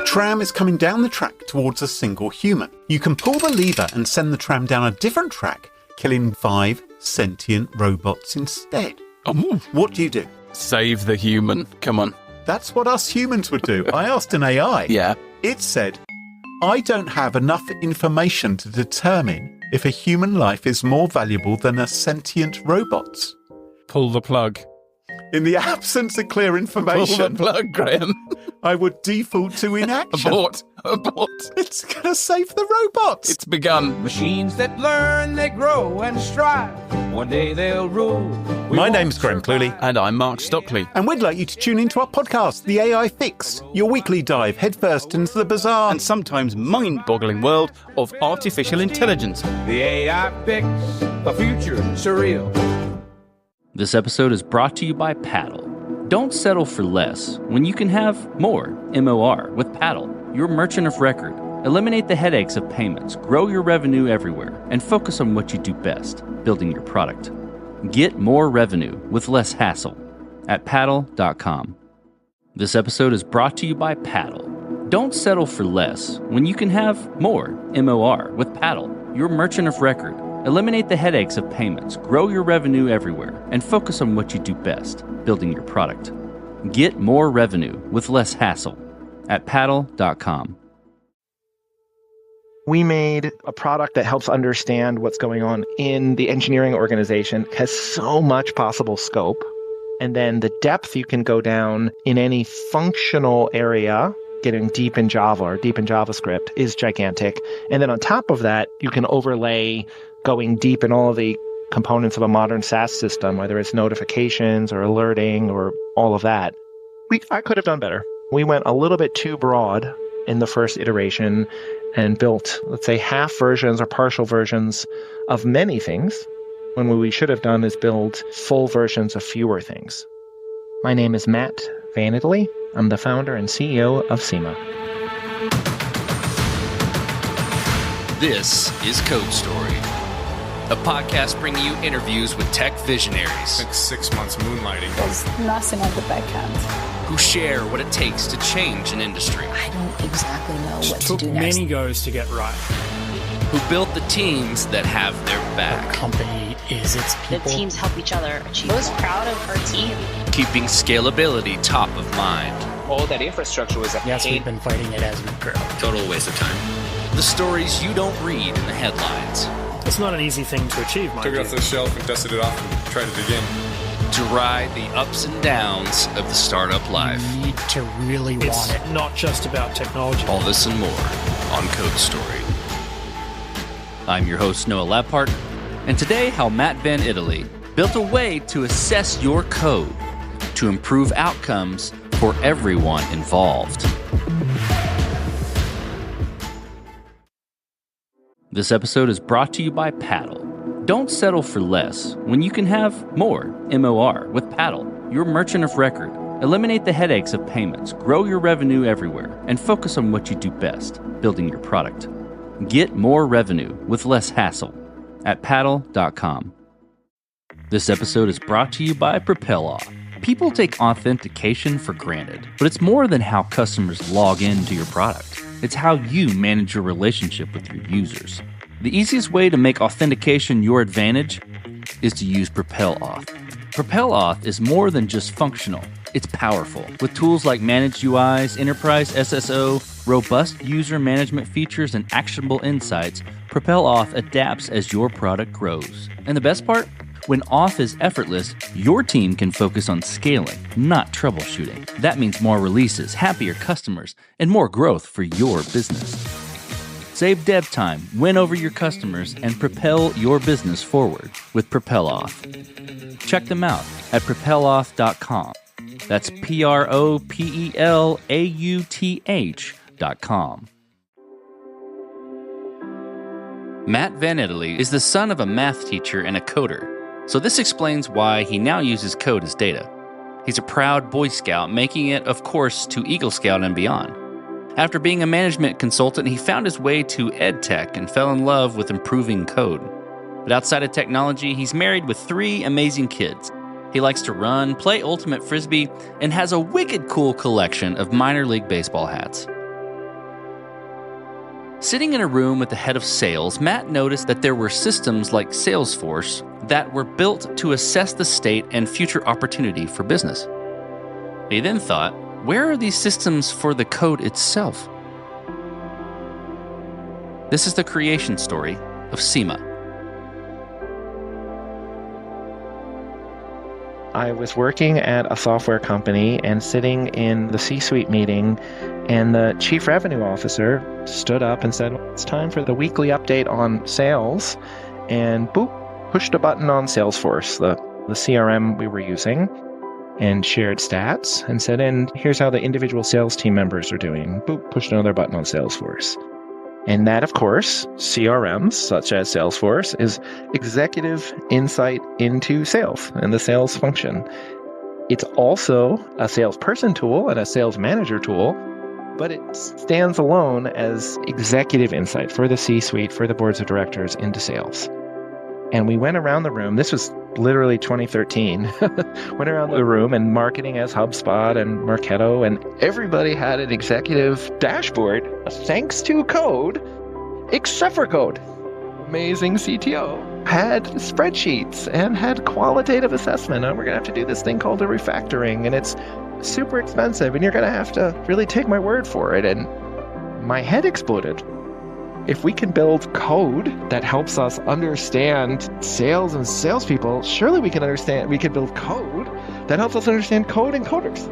tram is coming down the track towards a single human. You can pull the lever and send the tram down a different track, killing 5 sentient robots instead. What do you do? Save the human. Come on. That's what us humans would do. I asked an AI. Yeah. It said, I don't have enough information to determine if a human life is more valuable than a sentient robot's. Pull the plug. In the absence of clear information, Pull the plug, Graham. I would default to inaction. Abort. It's going to save the robots. It's begun. Machines that learn, they grow and strive. One day they'll rule. My name's Graham Cluley. And I'm Mark Stockley. And we'd like you to tune into our podcast, The AI Fix, your weekly dive headfirst into the bizarre And sometimes mind-boggling world of artificial intelligence. The AI Fix, the future surreal. This episode is brought to you by Paddle. Don't settle for less when you can have more, MOR, with Paddle, your merchant of record. Eliminate the headaches of payments, grow your revenue everywhere, and focus on what you do best, building your product. Get more revenue with less hassle at paddle.com. This episode is brought to you by Paddle. Don't settle for less when you can have more, MOR, with Paddle, your merchant of record. Eliminate the headaches of payments, grow your revenue everywhere, and focus on what you do best, building your product. Get more revenue with less hassle at paddle.com. We made a product that helps understand what's going on in the engineering organization, has so much possible scope. And then the depth you can go down in any functional area, getting deep in Java or deep in JavaScript, is gigantic. And then on top of that, you can overlay going deep in all of the components of a modern SaaS system, whether it's notifications or alerting or all of that. I could have done better. We went a little bit too broad in the first iteration and built, let's say, half versions or partial versions of many things, when what we should have done is build full versions of fewer things. My name is Matt Van Italie. I'm the founder and CEO of Sema. This is Code Story, a podcast bringing you interviews with tech visionaries. Like 6 months moonlighting. There's nothing at the back end. Who share what it takes to change an industry. I don't exactly know what to do Took next. many goes to get right. Who built the teams that have their back. The company is its people. The teams help each other achieve. I was proud of our team. Keeping scalability top of mind. All that infrastructure was a Yes, we've been fighting it as we grow. Total waste of time. The stories you don't read in the headlines. It's not an easy thing to achieve, mind Took it you. off the shelf and dusted it off and tried it again. To ride the ups and downs of the startup life. You need to really want it. Not just about technology. All this and more on Code Story. I'm your host, Noah Lappart, and today how Matt Van Italie built a way to assess your code to improve outcomes for everyone involved. This episode is brought to you by Paddle. Don't settle for less when you can have more, MOR, with Paddle, your merchant of record. Eliminate the headaches of payments, grow your revenue everywhere, and focus on what you do best, building your product. Get more revenue with less hassle at paddle.com. This episode is brought to you by PropelOff. People take authentication for granted, but it's more than how customers log into your product. It's how you manage your relationship with your users. The easiest way to make authentication your advantage is to use PropelOff. PropelOff is more than just functional. It's powerful. With tools like Managed UIs, Enterprise SSO, robust user management features, and actionable insights, PropelOff adapts as your product grows. And the best part? When auth is effortless, your team can focus on scaling, not troubleshooting. That means more releases, happier customers, and more growth for your business. Save dev time, win over your customers, and propel your business forward with PropelOff. Check them out at propeloff.com. That's PROPELAUTH.com. Matt Van Italie is the son of a math teacher and a coder, so this explains why he now uses code as data. He's a proud Boy Scout, making it, of course, to Eagle Scout and beyond. After being a management consultant, he found his way to EdTech and fell in love with improving code. But outside of technology, he's married with 3 amazing kids. He likes to run, play ultimate frisbee, and has a wicked cool collection of minor league baseball hats. Sitting in a room with the head of sales, Matt noticed that there were systems like Salesforce that were built to assess the state and future opportunity for business. He then thought, where are these systems for the code itself? This is the creation story of Sema. I was working at a software company and sitting in the C-suite meeting, and the chief revenue officer stood up and said, it's time for the weekly update on sales, and boop, pushed a button on Salesforce, the CRM we were using, and shared stats and said, and here's how the individual sales team members are doing. Boop, pushed another button on Salesforce. And that, of course, CRMs, such as Salesforce, is executive insight into sales and the sales function. It's also a salesperson tool and a sales manager tool, but it stands alone as executive insight for the C-suite, for the boards of directors into sales. And we went around the room. This was literally 2013. Went around the room, and marketing as HubSpot and Marketo, and everybody had an executive dashboard thanks to code, except for code. Amazing CTO had spreadsheets and had qualitative assessment. And we're going to have to do this thing called a refactoring, and it's super expensive, and you're going to have to really take my word for it. And my head exploded. If we can build code that helps us understand sales and salespeople, surely we can build code that helps us understand code and coders.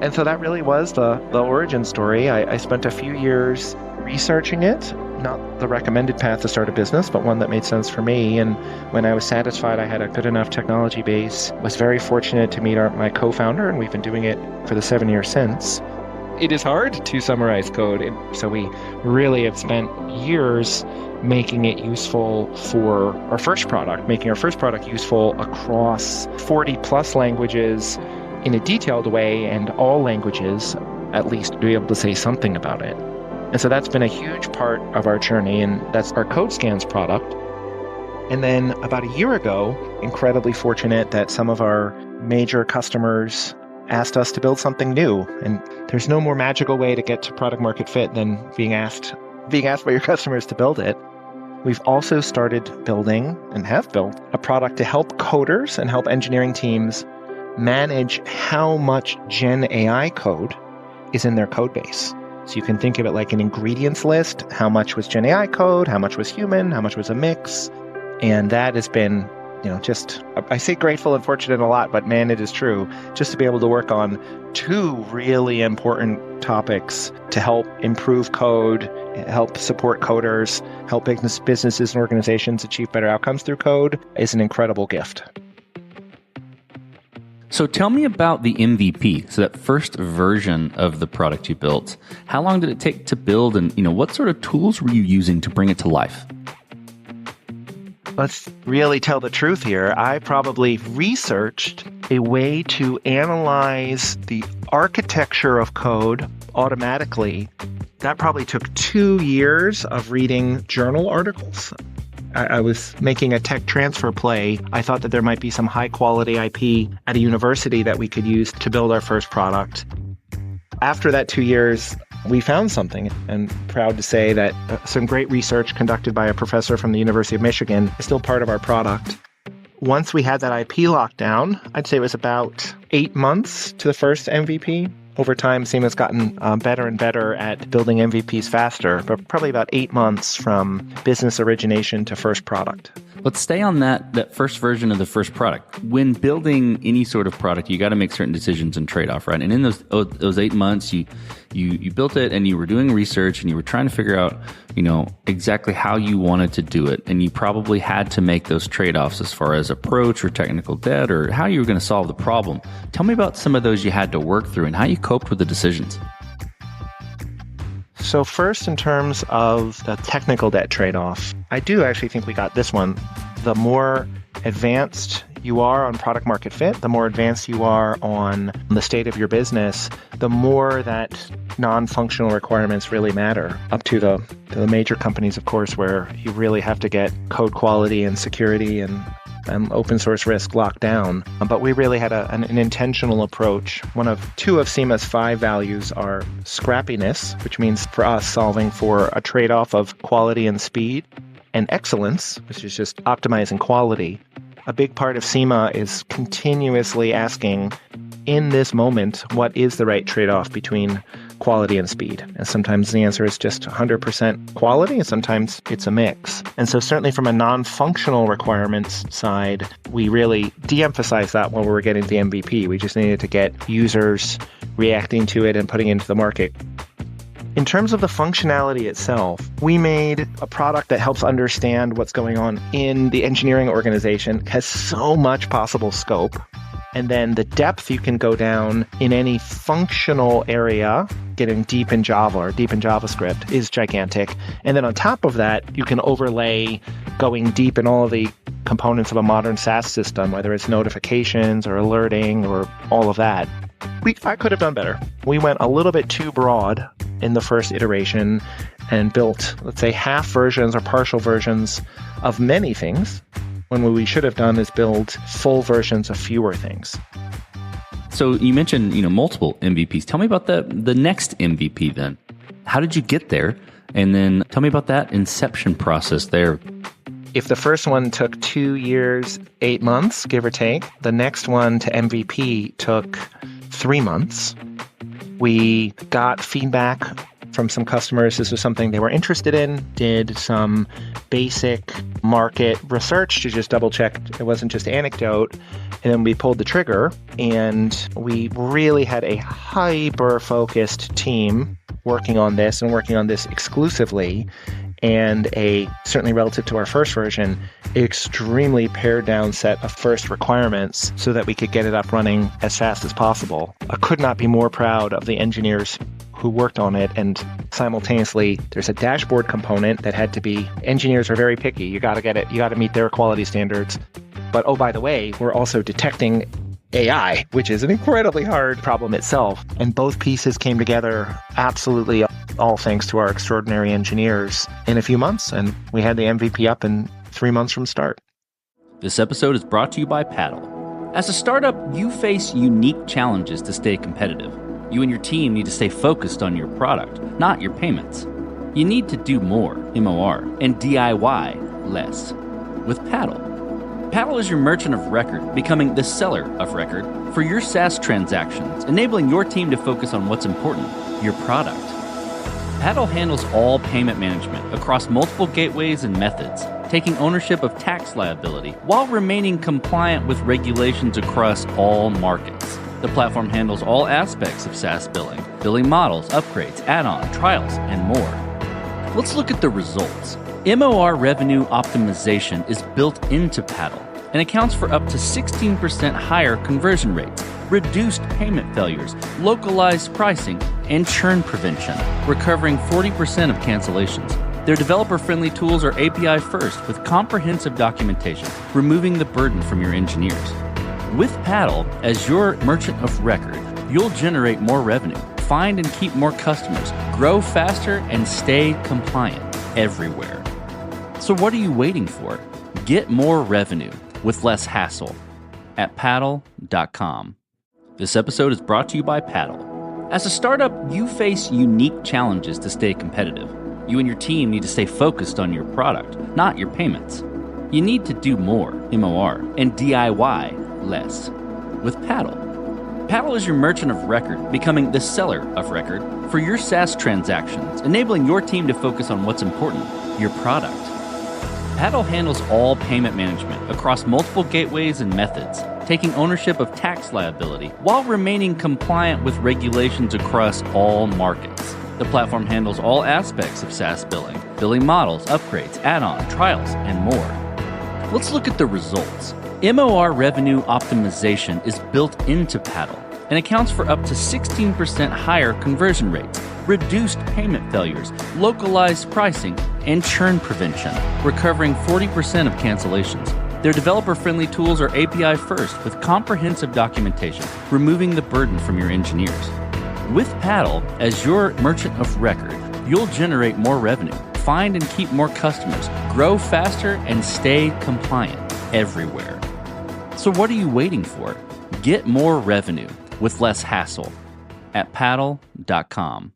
And so that really was the origin story. I spent a few years researching it, not the recommended path to start a business, but one that made sense for me. And when I was satisfied I had a good enough technology base, was very fortunate to meet my co-founder, and we've been doing it for the 7 years since. It is hard to summarize code, so we really have spent years making it useful for our first product, making our first product useful across 40 plus languages in a detailed way, and all languages at least to be able to say something about it. And so that's been a huge part of our journey, and that's our Code Scans product. And then about a year ago, incredibly fortunate that some of our major customers asked us to build something new. And there's no more magical way to get to product market fit than being asked by your customers to build it. We've also started building, and have built, a product to help coders and help engineering teams manage how much Gen AI code is in their code base. So you can think of it like an ingredients list. How much was Gen AI code? How much was human? How much was a mix? And that has been, I say grateful and fortunate a lot, but man, it is true, just to be able to work on two really important topics to help improve code, help support coders, help businesses and organizations achieve better outcomes through code is an incredible gift. So tell me about the MVP, so that first version of the product you built. How long did it take to build, and what sort of tools were you using to bring it to life? Let's really tell the truth here. I probably researched a way to analyze the architecture of code automatically. That probably took 2 years of reading journal articles. I was making a tech transfer play. I thought that there might be some high-quality IP at a university that we could use to build our first product. After that 2 years, we found something, and proud to say that some great research conducted by a professor from the University of Michigan is still part of our product. Once we had that IP locked down, I'd say it was about 8 months to the first MVP. Over time, Sema's gotten better and better at building MVPs faster, but probably about 8 months from business origination to first product. Let's stay on that first version of the first product. When building any sort of product, you got to make certain decisions and trade-off, right? And in those 8 months, you built it, and you were doing research, and you were trying to figure out, exactly how you wanted to do it. And you probably had to make those trade-offs as far as approach or technical debt or how you were going to solve the problem. Tell me about some of those you had to work through and how you coped with the decisions. So first, in terms of the technical debt trade-off, I do actually think we got this one. The more advanced you are on product market fit, the more advanced you are on the state of your business, the more that non-functional requirements really matter. Up to the major companies, of course, where you really have to get code quality and security and open source risk locked down. But we really had an intentional approach. Two of Sema's 5 values are scrappiness, which means for us solving for a trade-off of quality and speed, and excellence, which is just optimizing quality. A big part of Sema is continuously asking, in this moment, what is the right trade-off between quality and speed? And sometimes the answer is just 100% quality, and sometimes it's a mix. And so certainly from a non-functional requirements side, we really de-emphasized that when we were getting the MVP. We just needed to get users reacting to it and putting it into the market. In terms of the functionality itself, we made a product that helps understand what's going on in the engineering organization, has so much possible scope. And then the depth you can go down in any functional area, getting deep in Java or deep in JavaScript, is gigantic. And then on top of that, you can overlay going deep in all of the components of a modern SaaS system, whether it's notifications or alerting or all of that. I could have done better. We went a little bit too broad in the first iteration and built, let's say, half versions or partial versions of many things, when what we should have done is build full versions of fewer things. So you mentioned, multiple MVPs. Tell me about the next MVP then. How did you get there? And then tell me about that inception process there. If the first one took 2 years, 8 months, give or take, the next one to MVP took 3 months. We got feedback from some customers. This was something they were interested in, did some basic market research to just double check it wasn't just anecdote. And then we pulled the trigger, and we really had a hyper-focused team working on this and working on this exclusively. And certainly relative to our first version, extremely pared down set of first requirements so that we could get it up running as fast as possible. I could not be more proud of the engineers who worked on it. And simultaneously, there's a dashboard component that had to be, engineers are very picky. You got to get it. You got to meet their quality standards. But oh, by the way, we're also detecting AI, which is an incredibly hard problem itself. And both pieces came together absolutely, all thanks to our extraordinary engineers, in a few months. And we had the MVP up in 3 months from start. This episode is brought to you by Paddle. As a startup, you face unique challenges to stay competitive. You and your team need to stay focused on your product, not your payments. You need to do more, MOR, and DIY less. With Paddle. Paddle is your merchant of record, becoming the seller of record for your SaaS transactions, enabling your team to focus on what's important, your product. Paddle handles all payment management across multiple gateways and methods, taking ownership of tax liability while remaining compliant with regulations across all markets. The platform handles all aspects of SaaS billing models, upgrades, add-on, trials, and more. Let's look at the results. MOR revenue optimization is built into Paddle and accounts for up to 16% higher conversion rates, reduced payment failures, localized pricing, and churn prevention, recovering 40% of cancellations. Their developer-friendly tools are API first with comprehensive documentation, removing the burden from your engineers. With Paddle as your merchant of record, you'll generate more revenue, find and keep more customers, grow faster, and stay compliant everywhere. So what are you waiting for? Get more revenue with less hassle at paddle.com. This episode is brought to you by Paddle. As a startup, you face unique challenges to stay competitive. You and your team need to stay focused on your product, not your payments. You need to do more, MOR, and DIY less. With Paddle. Paddle is your merchant of record, becoming the seller of record for your SaaS transactions, enabling your team to focus on what's important, your product. Paddle handles all payment management across multiple gateways and methods, taking ownership of tax liability while remaining compliant with regulations across all markets. The platform handles all aspects of SaaS billing models, upgrades, add-on, trials, and more. Let's look at the results. MOR revenue optimization is built into Paddle and accounts for up to 16% higher conversion rates, reduced payment failures, localized pricing, and churn prevention, recovering 40% of cancellations. Their developer-friendly tools are API first with comprehensive documentation, removing the burden from your engineers. With Paddle as your merchant of record, you'll generate more revenue, find and keep more customers, grow faster, and stay compliant everywhere. So what are you waiting for? Get more revenue with less hassle at paddle.com.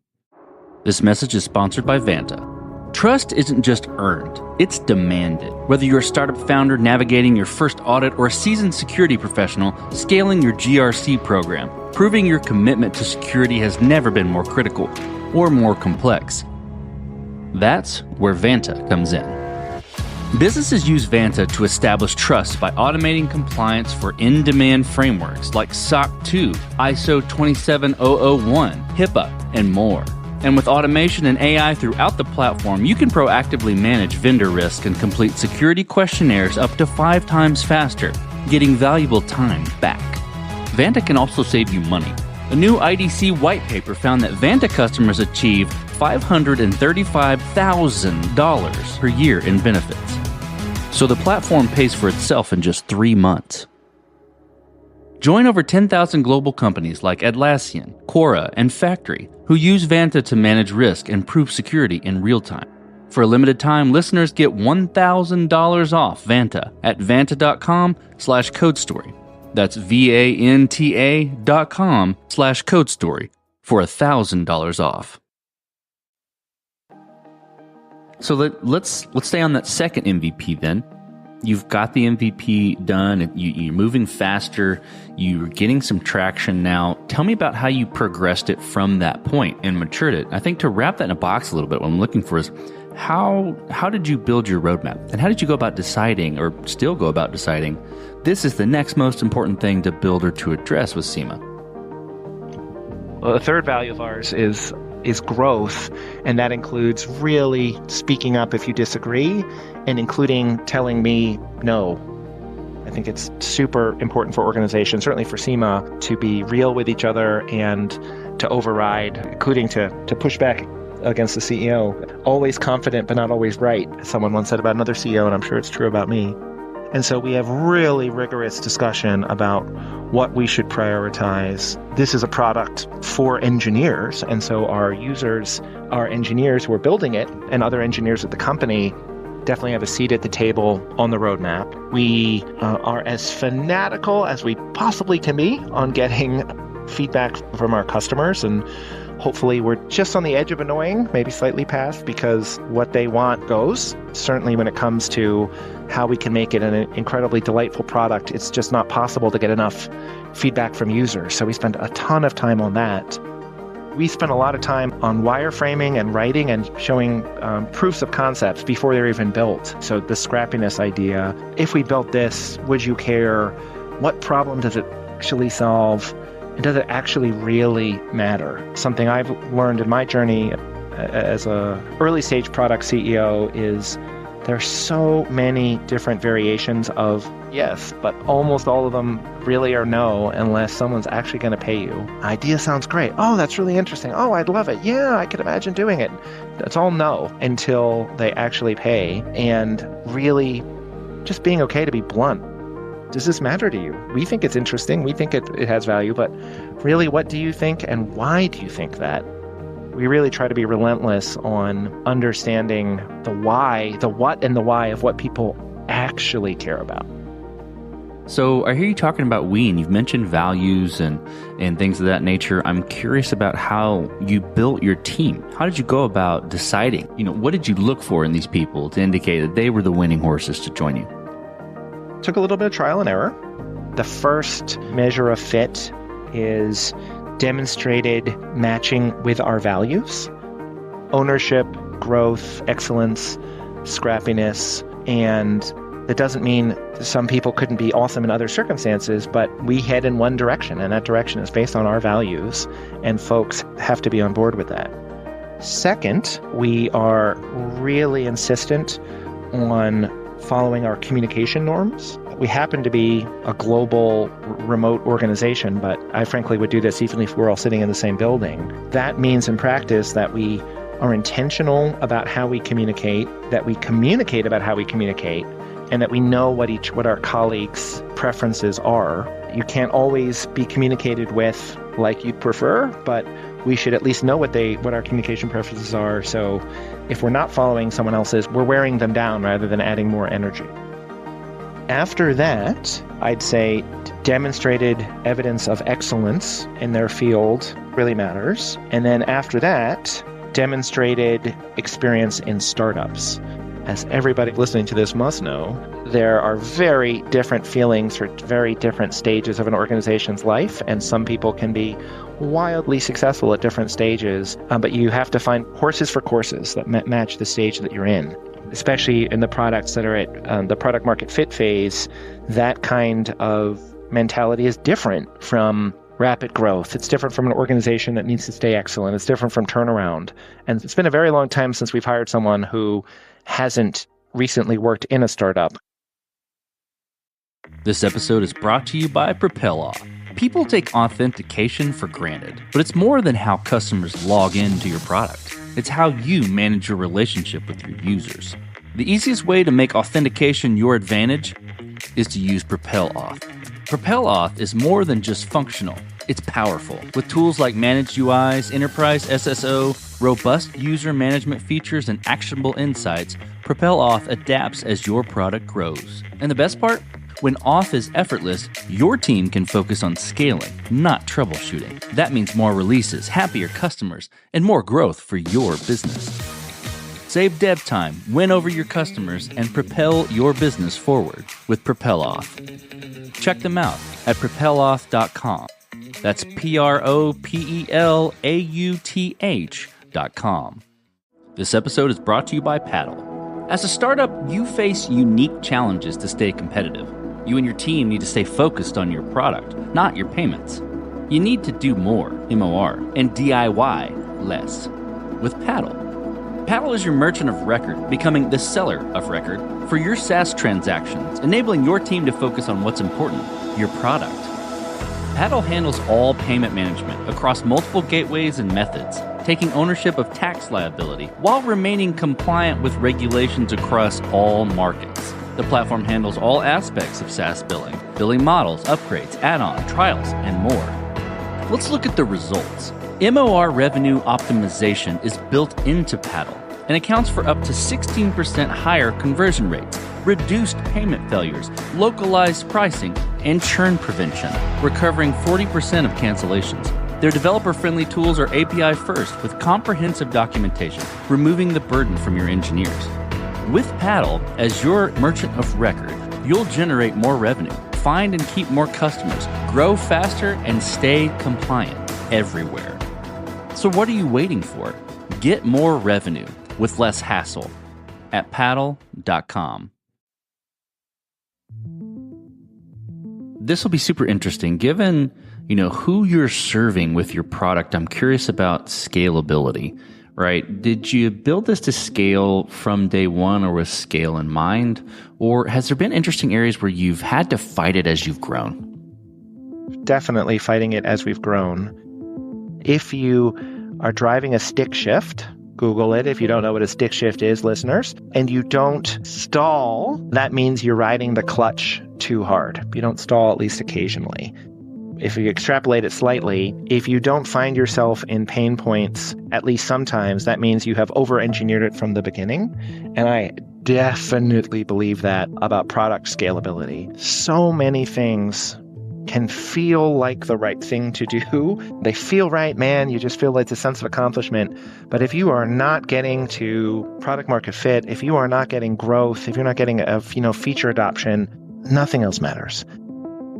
This message is sponsored by Vanta. Trust isn't just earned, it's demanded. Whether you're a startup founder navigating your first audit or a seasoned security professional scaling your GRC program, proving your commitment to security has never been more critical or more complex. That's where Vanta comes in. Businesses use Vanta to establish trust by automating compliance for in-demand frameworks like SOC 2, ISO 27001, HIPAA, and more. And with automation and AI throughout the platform, you can proactively manage vendor risk and complete security questionnaires up to 5 times faster, getting valuable time back. Vanta can also save you money. A new IDC white paper found that Vanta customers achieve $535,000 per year in benefits. So the platform pays for itself in just 3 months. Join over 10,000 global companies like Atlassian, Quora, and Factory who use Vanta to manage risk and prove security in real time. For a limited time, listeners get $1,000 off Vanta at vanta.com/codestory. That's VANTA.com/codestory for $1,000 off. So let's stay on that second MVP then. You've got the MVP done, you're moving faster, you're getting some traction now. Tell me about how you progressed it from that point and matured it. I think to wrap that in a box a little bit, what I'm looking for is how did you build your roadmap? And how did you go about deciding, or still go about deciding, this is the next most important thing to build or to address with Sema? Well, the third value of ours is growth, and that includes really speaking up if you disagree and including telling me no. I think it's super important for organizations, certainly for Sema, to be real with each other and to override, including to push back against the CEO. Always confident, but not always right, someone once said about another CEO, and I'm sure it's true about me. And so we have really rigorous discussion about what we should prioritize. This is a product for engineers, and so our users, our engineers who are building it, and other engineers at the company definitely have a seat at the table on the roadmap. We are as fanatical as we possibly can be on getting feedback from our customers, and hopefully we're just on the edge of annoying, maybe slightly past, because what they want goes. Certainly when it comes to how we can make it an incredibly delightful product, it's just not possible to get enough feedback from users. So we spend a ton of time on that. We spend a lot of time on wireframing and writing and showing proofs of concepts before they're even built. So the scrappiness idea, if we built this, would you care? What problem does it actually solve? And does it actually really matter? Something I've learned in my journey as a early stage product CEO is there are so many different variations of yes, but almost all of them really are no unless someone's actually going to pay you. Idea sounds great. Oh, that's really interesting. Oh, I'd love it. Yeah, I could imagine doing it. That's all no until they actually pay, and really just being okay to be blunt. Does this matter to you? We think it's interesting. We think it has value, but really, what do you think and why do you think that? We really try to be relentless on understanding the why, the what and the why of what people actually care about. So I hear you talking about we, and you've mentioned values and things of that nature. I'm curious about how you built your team. How did you go about deciding? What did you look for in these people to indicate that they were the winning horses to join you? Took a little bit of trial and error. The first measure of fit is demonstrated matching with our values: ownership, growth, excellence, scrappiness. And that doesn't mean some people couldn't be awesome in other circumstances, but we head in one direction, and that direction is based on our values, and folks have to be on board with that. Second, we are really insistent on following our communication norms. We happen to be a global remote organization, but I frankly would do this even if we're all sitting in the same building. That means in practice that we are intentional about how we communicate, that we communicate about how we communicate, and that we know what our colleagues' preferences are. You can't always be communicated with like you'd prefer, but we should at least know what our communication preferences are. So if we're not following someone else's, we're wearing them down rather than adding more energy. After that, I'd say demonstrated evidence of excellence in their field really matters. And then after that, demonstrated experience in startups. As everybody listening to this must know, there are very different feelings for very different stages of an organization's life, and some people can be wildly successful at different stages, but you have to find horses for courses that match the stage that you're in. Especially in the products that are at the product market fit phase, that kind of mentality is different from rapid growth. It's different from an organization that needs to stay excellent. It's different from turnaround. And it's been a very long time since we've hired someone who hasn't recently worked in a startup. This episode is brought to you by Propel. People take authentication for granted, but it's more than how customers log into your product. It's how you manage your relationship with your users. The easiest way to make authentication your advantage is to use Propel Auth. Propel Auth is more than just functional. It's powerful. With tools like Managed UIs, Enterprise SSO, robust user management features, and actionable insights, Propel Auth adapts as your product grows. And the best part? When auth is effortless, your team can focus on scaling, not troubleshooting. That means more releases, happier customers, and more growth for your business. Save dev time, win over your customers, and propel your business forward with Propel Auth. Check them out at propelauth.com. That's PROPELAUTH.com. This episode is brought to you by Paddle. As a startup, you face unique challenges to stay competitive. You and your team need to stay focused on your product, not your payments. You need to do more, MOR, and DIY less. With Paddle. Paddle is your merchant of record, becoming the seller of record for your SaaS transactions, enabling your team to focus on what's important, your product. Paddle handles all payment management across multiple gateways and methods, taking ownership of tax liability while remaining compliant with regulations across all markets. The platform handles all aspects of SaaS billing, billing models, upgrades, add-on, trials, and more. Let's look at the results. MOR revenue optimization is built into Paddle and accounts for up to 16% higher conversion rates, reduced payment failures, localized pricing, and churn prevention, recovering 40% of cancellations. Their developer-friendly tools are API first with comprehensive documentation, removing the burden from your engineers. With Paddle as your merchant of record, you'll generate more revenue, find and keep more customers, grow faster, and stay compliant everywhere. So what are you waiting for? Get more revenue with less hassle at paddle.com. This will be super interesting. Given, who you're serving with your product, I'm curious about scalability, right? Did you build this to scale from day one or with scale in mind? Or has there been interesting areas where you've had to fight it as you've grown? Definitely fighting it as we've grown. If you are driving a stick shift, Google it if you don't know what a stick shift is, listeners, and you don't stall, that means you're riding the clutch too hard. You don't stall at least occasionally. If you extrapolate it slightly, if you don't find yourself in pain points, at least sometimes, that means you have over-engineered it from the beginning. And I definitely believe that about product scalability. So many things can feel like the right thing to do. They feel right, man. You just feel like it's a sense of accomplishment. But if you are not getting to product market fit, if you are not getting growth, if you're not getting feature adoption, nothing else matters.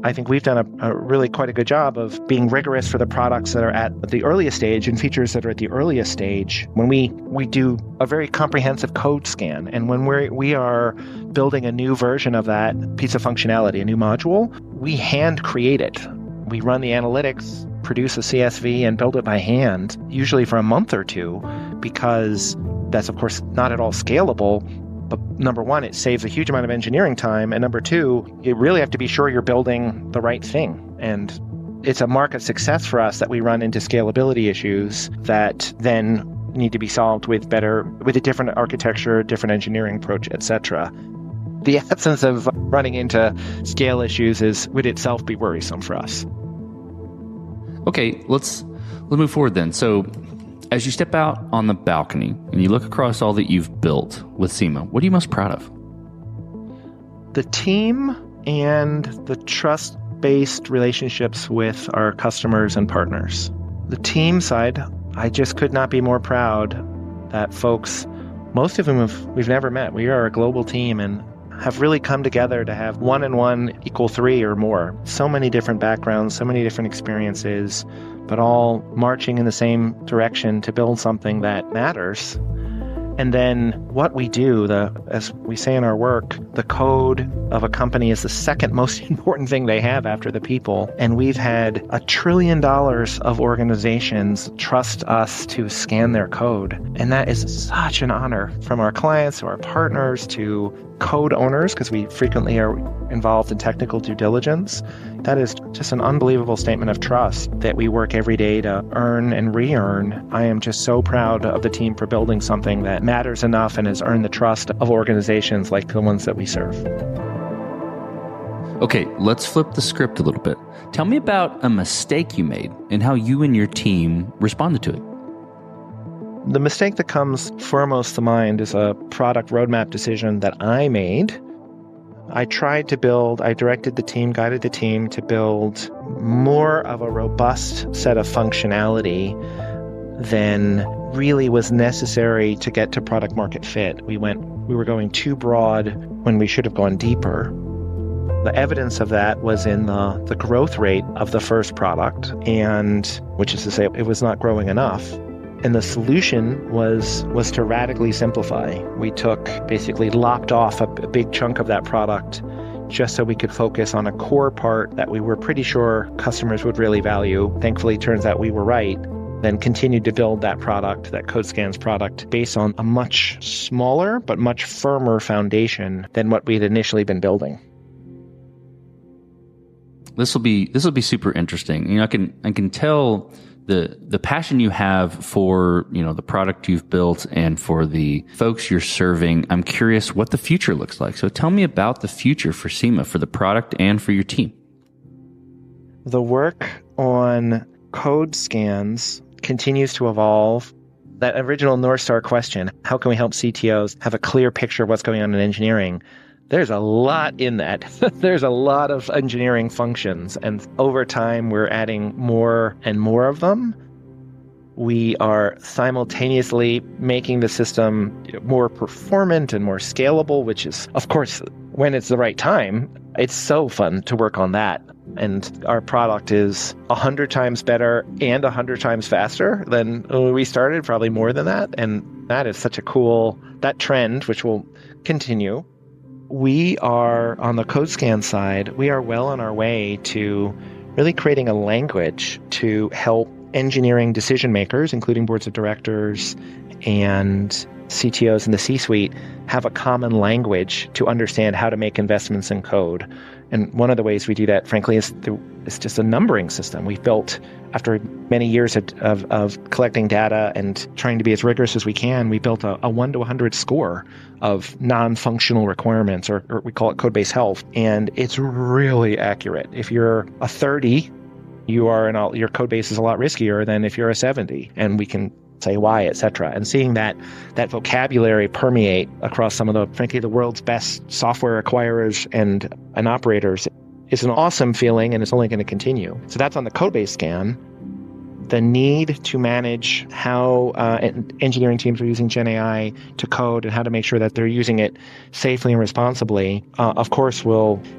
I think we've done a really quite a good job of being rigorous for the products that are at the earliest stage and features that are at the earliest stage. When we do a very comprehensive code scan, and when we are building a new version of that piece of functionality, a new module, we hand create it. We run the analytics, produce a CSV, and build it by hand, usually for a month or two, because that's, of course, not at all scalable. But number one, it saves a huge amount of engineering time. And number two, you really have to be sure you're building the right thing. And it's a mark of success for us that we run into scalability issues that then need to be solved with a different architecture, different engineering approach, etc. The absence of running into scale issues would itself be worrisome for us. Okay, let's move forward then. So as you step out on the balcony and you look across all that you've built with Sema, what are you most proud of? The team and the trust-based relationships with our customers and partners. The team side, I just could not be more proud that folks, most of whom we've never met. We are a global team and have really come together to have 1 and 1 equal 3 or more. So many different backgrounds, so many different experiences, but all marching in the same direction to build something that matters. And then what we do, as we say in our work, the code of a company is the second most important thing they have after the people. And we've had $1 trillion of organizations trust us to scan their code. And that is such an honor, from our clients to our partners to code owners, because we frequently are involved in technical due diligence. That is just an unbelievable statement of trust that we work every day to earn and re-earn. I am just so proud of the team for building something that matters enough and has earned the trust of organizations like the ones that we serve. Okay, let's flip the script a little bit. Tell me about a mistake you made and how you and your team responded to it. The mistake that comes foremost to mind is a product roadmap decision that I made. I directed the team, guided the team to build more of a robust set of functionality than really was necessary to get to product market fit. We were going too broad when we should have gone deeper. The evidence of that was in the growth rate of the first product, and which is to say it was not growing enough. And the solution was to radically simplify. We basically lopped off a big chunk of that product just so we could focus on a core part that we were pretty sure customers would really value. Thankfully, it turns out we were right. Then continued to build that product, that CodeScans product, based on a much smaller but much firmer foundation than what we had initially been building. This will be super interesting. You know, I can tell the passion you have for, the product you've built and for the folks you're serving. I'm curious what the future looks like. So tell me about the future for Sema, for the product and for your team. The work on CodeScans continues to evolve. That original North Star question, how can we help CTOs have a clear picture of what's going on in engineering? There's a lot in that. There's a lot of engineering functions, and over time, we're adding more and more of them. We are simultaneously making the system more performant and more scalable, which is, of course, when it's the right time, it's so fun to work on that. And our product is 100 times better and 100 times faster than when we started, probably more than that. And that is such a cool, that trend, which will continue. We are, on the CodeScan side, we are well on our way to really creating a language to help engineering decision makers, including boards of directors and CTOs in the C-suite, have a common language to understand how to make investments in code. And one of the ways we do that, frankly, is just a numbering system. We've built, after many years of collecting data and trying to be as rigorous as we can, we built a 1 to 100 score of non-functional requirements, or we call it code-based health. And it's really accurate. If you're a 30, your code base is a lot riskier than if you're a 70. And we can say why, et cetera. And seeing that vocabulary permeate across some of frankly, the world's best software acquirers and operators is an awesome feeling, and it's only going to continue. So that's on the code-based scan. The need to manage how engineering teams are using Gen AI to code and how to make sure that they're using it safely and responsibly, of course,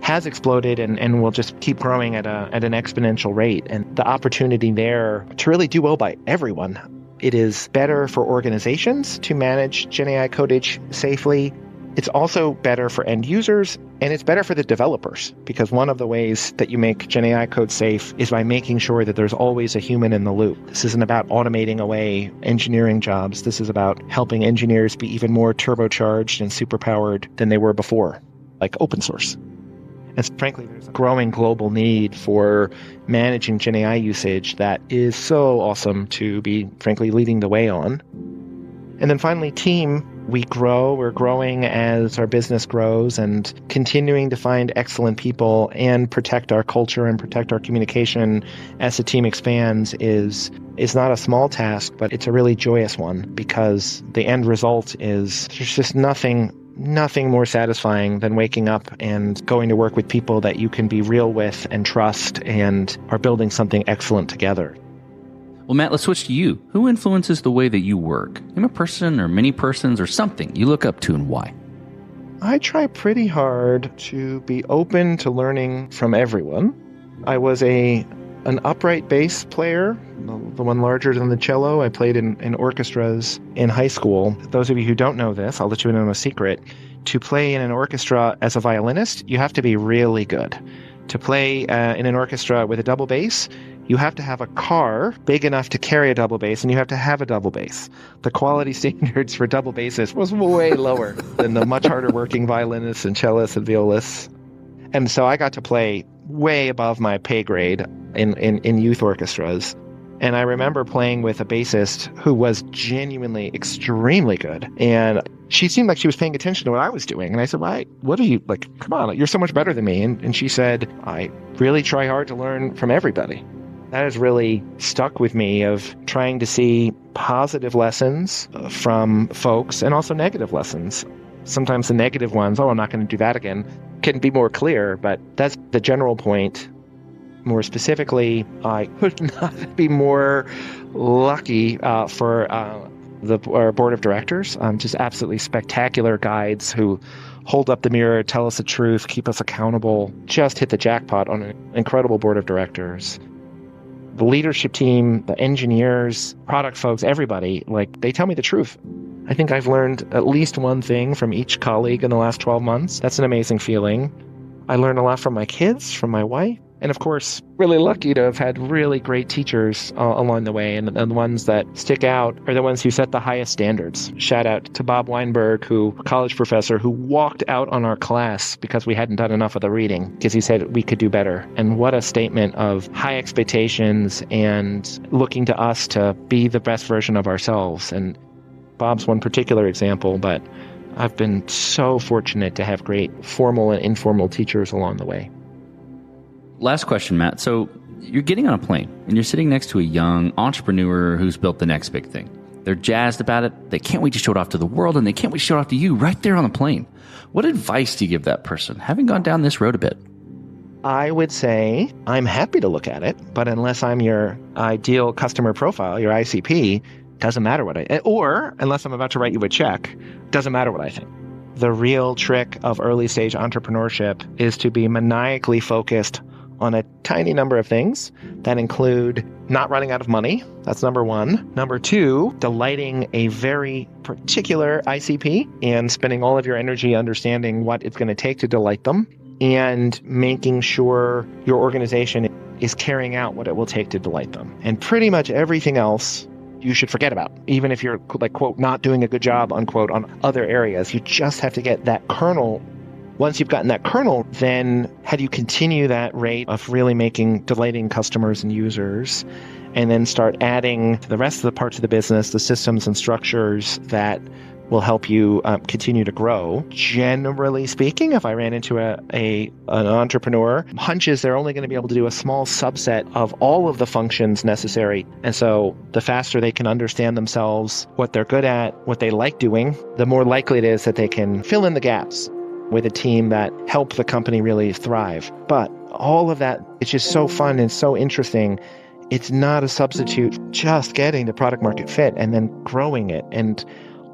has exploded and will just keep growing at an exponential rate. And the opportunity there to really do well by everyone. It is better for organizations to manage Gen AI codage safely. It's also better for end users, and it's better for the developers, because one of the ways that you make Gen AI code safe is by making sure that there's always a human in the loop. This isn't about automating away engineering jobs. This is about helping engineers be even more turbocharged and superpowered than they were before, like open source. And frankly, there's a growing global need for managing Gen AI usage that is so awesome to be, frankly, leading the way on. And then finally, team. We're growing as our business grows, and continuing to find excellent people and protect our culture and protect our communication as the team expands is not a small task, but it's a really joyous one, because the end result is there's just nothing nothing more satisfying than waking up and going to work with people that you can be real with and trust and are building something excellent together. Well, Matt, let's switch to you. Who influences the way that you work? Name a person or many persons or something you look up to, and why? I try pretty hard to be open to learning from everyone. I was an upright bass player, the one larger than the cello. I played in orchestras in high school. Those of you who don't know this, I'll let you in on a secret. To play in an orchestra as a violinist, you have to be really good. To play in an orchestra with a double bass, you have to have a car big enough to carry a double bass, and you have to have a double bass. The quality standards for double basses was way lower than the much harder working violinists and cellists and violists. And so I got to play way above my pay grade in youth orchestras. And I remember playing with a bassist who was genuinely extremely good. And she seemed like she was paying attention to what I was doing. And I said, what are you, like, come on, you're so much better than me. And she said, I really try hard to learn from everybody. That has really stuck with me, of trying to see positive lessons from folks and also negative lessons. Sometimes the negative ones, I'm not going to do that again, can be more clear, but that's the general point. More specifically, I could not be more lucky for our board of directors. Just absolutely spectacular guides who hold up the mirror, tell us the truth, keep us accountable, just hit the jackpot on an incredible board of directors. The leadership team, the engineers, product folks, everybody, they tell me the truth. I think I've learned at least one thing from each colleague in the last 12 months. That's an amazing feeling. I learned a lot from my kids, from my wife, and of course, really lucky to have had really great teachers along the way. And the ones that stick out are the ones who set the highest standards. Shout out to Bob Weinberg, a college professor who walked out on our class because we hadn't done enough of the reading, because he said we could do better. And what a statement of high expectations and looking to us to be the best version of ourselves. And Bob's one particular example, but I've been so fortunate to have great formal and informal teachers along the way. Last question, Matt. So you're getting on a plane and you're sitting next to a young entrepreneur who's built the next big thing. They're jazzed about it. They can't wait to show it off to the world, and they can't wait to show it off to you right there on the plane. What advice do you give that person, having gone down this road a bit? I would say I'm happy to look at it, but unless I'm your ideal customer profile, your ICP, doesn't matter what or unless I'm about to write you a check, doesn't matter what I think. The real trick of early stage entrepreneurship is to be maniacally focused on a tiny number of things that include not running out of money. That's number one. Number two, delighting a very particular ICP and spending all of your energy understanding what it's going to take to delight them, and making sure your organization is carrying out what it will take to delight them. And pretty much everything else you should forget about. Even if you're, quote, not doing a good job, unquote, on other areas, you just have to get that kernel. Once you've gotten that kernel, then how do you continue that rate of really delighting customers and users, and then start adding to the rest of the parts of the business, the systems and structures that will help you continue to grow. Generally speaking, if I ran into an entrepreneur, hunches they're only going to be able to do a small subset of all of the functions necessary. And so the faster they can understand themselves, what they're good at, what they like doing, the more likely it is that they can fill in the gaps with a team that help the company really thrive. But all of that, it's just so fun and so interesting. It's not a substitute just getting the product market fit and then growing it. And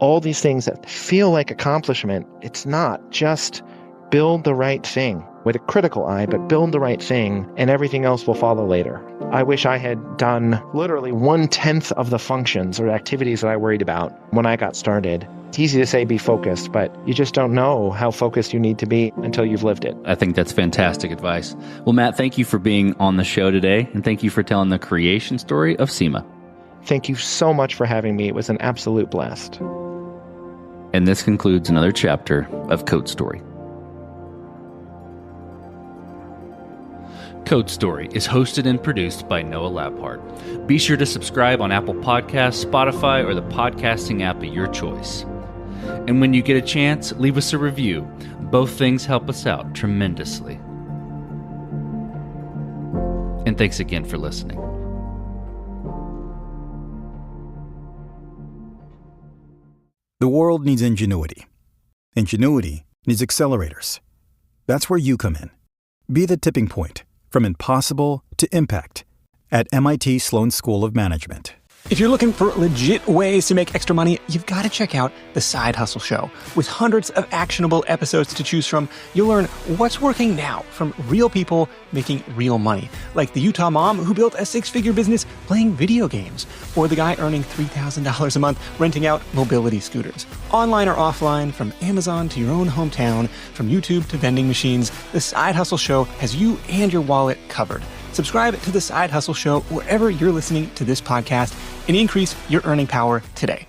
all these things that feel like accomplishment, it's not. Just build the right thing with a critical eye, but build the right thing and everything else will follow later. I wish I had done literally 1/10 of the functions or activities that I worried about when I got started. It's easy to say be focused, but you just don't know how focused you need to be until you've lived it. I think that's fantastic advice. Well, Matt, thank you for being on the show today, and thank you for telling the creation story of Sema. Thank you so much for having me. It was an absolute blast. And this concludes another chapter of Code Story. Code Story is hosted and produced by Noah Labhart. Be sure to subscribe on Apple Podcasts, Spotify, or the podcasting app of your choice. And when you get a chance, leave us a review. Both things help us out tremendously. And thanks again for listening. The world needs ingenuity. Ingenuity needs accelerators. That's where you come in. Be the tipping point from impossible to impact at MIT Sloan School of Management. If you're looking for legit ways to make extra money, you've got to check out The Side Hustle Show. With hundreds of actionable episodes to choose from, you'll learn what's working now from real people making real money, like the Utah mom who built a six-figure business playing video games, or the guy earning $3,000 a month renting out mobility scooters. Online or offline, from Amazon to your own hometown, from YouTube to vending machines, The Side Hustle Show has you and your wallet covered. Subscribe to The Side Hustle Show wherever you're listening to this podcast and increase your earning power today.